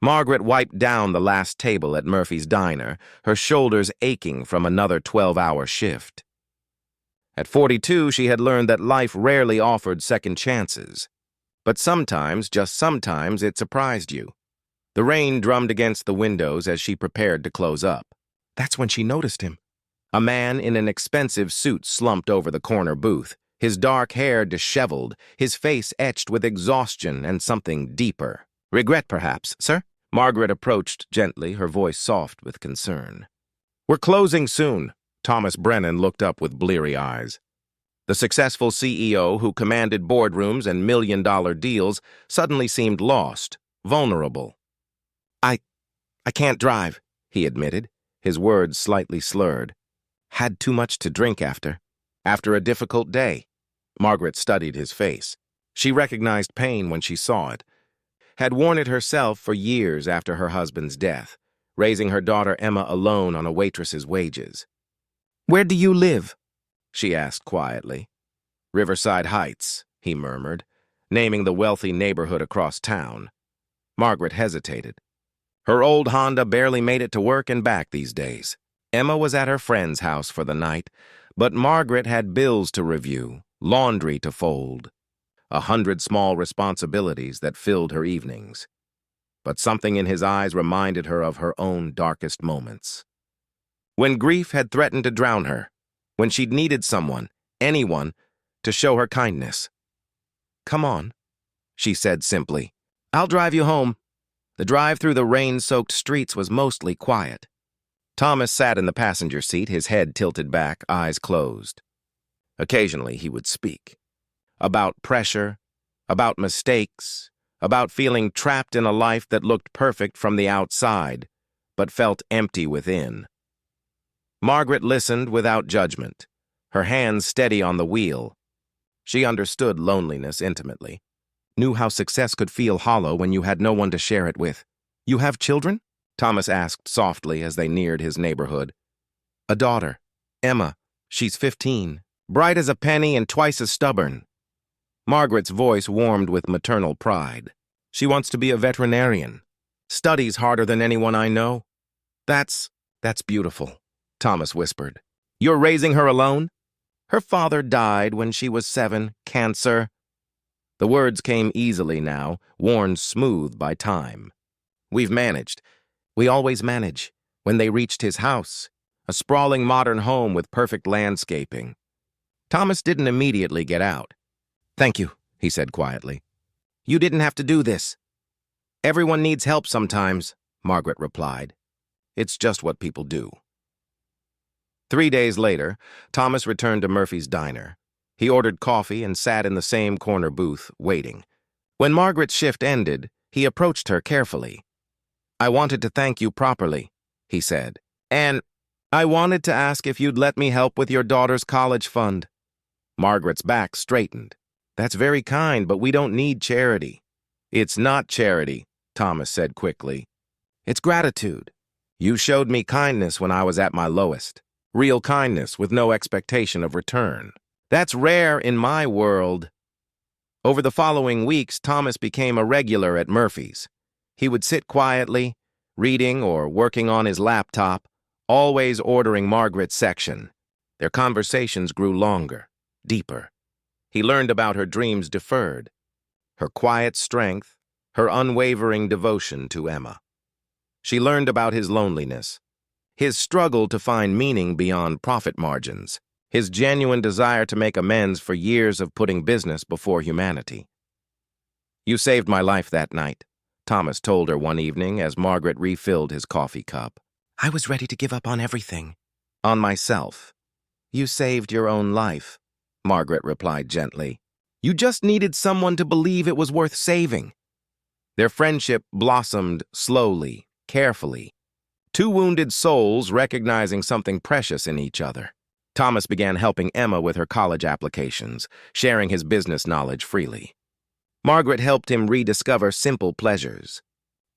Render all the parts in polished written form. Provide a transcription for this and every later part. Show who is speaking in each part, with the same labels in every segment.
Speaker 1: Margaret wiped down the last table at Murphy's diner, her shoulders aching from another 12-hour shift. At 42, she had learned that life rarely offered second chances. But sometimes, just sometimes, it surprised you. The rain drummed against the windows as she prepared to close up. That's when she noticed him. A man in an expensive suit slumped over the corner booth, his dark hair disheveled, his face etched with exhaustion and something deeper. "Regret, perhaps, sir?" Margaret approached gently, her voice soft with concern. "We're closing soon." Thomas Brennan looked up with bleary eyes. The successful CEO who commanded boardrooms and million-dollar deals suddenly seemed lost, vulnerable. I can't drive," he admitted, his words slightly slurred. "Had too much to drink after a difficult day." Margaret studied his face. She recognized pain when she saw it. Had worn it herself for years after her husband's death, raising her daughter Emma alone on a waitress's wages. "Where do you live?" she asked quietly. "Riverside Heights," he murmured, naming the wealthy neighborhood across town. Margaret hesitated. Her old Honda barely made it to work and back these days. Emma was at her friend's house for the night, but Margaret had bills to review, laundry to fold, 100 small responsibilities that filled her evenings. But something in his eyes reminded her of her own darkest moments. When grief had threatened to drown her, when she'd needed someone, anyone, to show her kindness. "Come on," she said simply. "I'll drive you home." The drive through the rain-soaked streets was mostly quiet. Thomas sat in the passenger seat, his head tilted back, eyes closed. Occasionally he would speak. About pressure, about mistakes, about feeling trapped in a life that looked perfect from the outside, but felt empty within. Margaret listened without judgment, her hands steady on the wheel. She understood loneliness intimately, knew how success could feel hollow when you had no one to share it with. "You have children?" Thomas asked softly as they neared his neighborhood. "A daughter, Emma. She's 15, bright as a penny and twice as stubborn." Margaret's voice warmed with maternal pride. "She wants to be a veterinarian. Studies harder than anyone I know." That's beautiful," Thomas whispered. "You're raising her alone?" "Her father died when she was 7, cancer." The words came easily now, worn smooth by time. "We've managed. We always manage." When they reached his house, a sprawling modern home with perfect landscaping, Thomas didn't immediately get out. "Thank you," he said quietly. "You didn't have to do this." "Everyone needs help sometimes," Margaret replied. "It's just what people do." 3 days later, Thomas returned to Murphy's diner. He ordered coffee and sat in the same corner booth, waiting. When Margaret's shift ended, he approached her carefully. "I wanted to thank you properly," he said. "And I wanted to ask if you'd let me help with your daughter's college fund." Margaret's back straightened. "That's very kind, but we don't need charity." "It's not charity," Thomas said quickly. "It's gratitude. You showed me kindness when I was at my lowest. Real kindness with no expectation of return. That's rare in my world." Over the following weeks, Thomas became a regular at Murphy's. He would sit quietly, reading or working on his laptop, always ordering Margaret's section. Their conversations grew longer, deeper. He learned about her dreams deferred, her quiet strength, her unwavering devotion to Emma. She learned about his loneliness, his struggle to find meaning beyond profit margins, his genuine desire to make amends for years of putting business before humanity. "You saved my life that night," Thomas told her one evening as Margaret refilled his coffee cup. "I was ready to give up on everything. On myself." "You saved your own life," Margaret replied gently. "You just needed someone to believe it was worth saving." Their friendship blossomed slowly, carefully. Two wounded souls recognizing something precious in each other. Thomas began helping Emma with her college applications, sharing his business knowledge freely. Margaret helped him rediscover simple pleasures.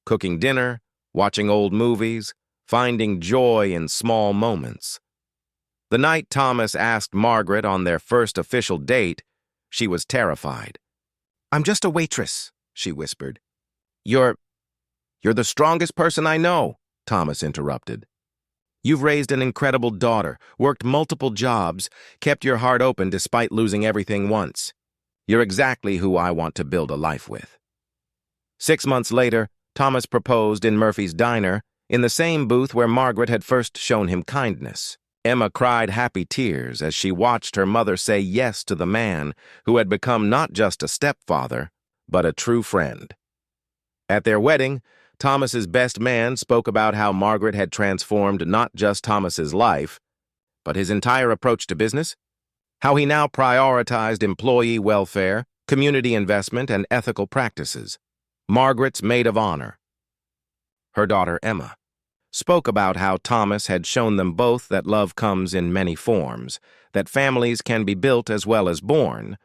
Speaker 1: Cooking dinner, watching old movies, finding joy in small moments. The night Thomas asked Margaret on their first official date, she was terrified. "I'm just a waitress," she whispered. You're the strongest person I know, Thomas interrupted. You've raised an incredible daughter, worked multiple jobs, kept your heart open despite losing everything once. You're exactly who I want to build a life with. 6 months later, Thomas proposed in Murphy's diner, in the same booth where Margaret had first shown him kindness. Emma cried happy tears as she watched her mother say yes to the man who had become not just a stepfather, but a true friend. At their wedding, Thomas's best man spoke about how Margaret had transformed not just Thomas's life, but his entire approach to business, how he now prioritized employee welfare, community investment, and ethical practices. Margaret's maid of honor, her daughter Emma, spoke about how Thomas had shown them both that love comes in many forms, that families can be built as well as born,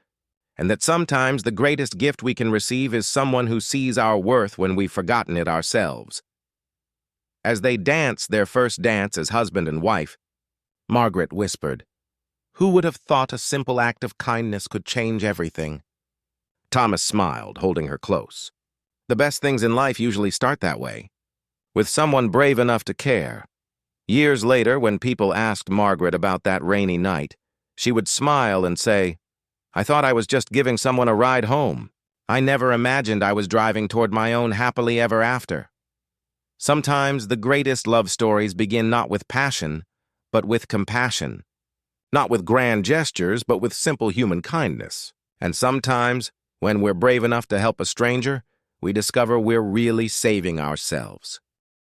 Speaker 1: and that sometimes the greatest gift we can receive is someone who sees our worth when we've forgotten it ourselves. As they danced their first dance as husband and wife, Margaret whispered, "Who would have thought a simple act of kindness could change everything?" Thomas smiled, holding her close. The best things in life usually start that way, with someone brave enough to care. Years later, when people asked Margaret about that rainy night, she would smile and say, "I thought I was just giving someone a ride home. I never imagined I was driving toward my own happily ever after." Sometimes the greatest love stories begin not with passion, but with compassion. Not with grand gestures, but with simple human kindness. And sometimes, when we're brave enough to help a stranger, we discover we're really saving ourselves.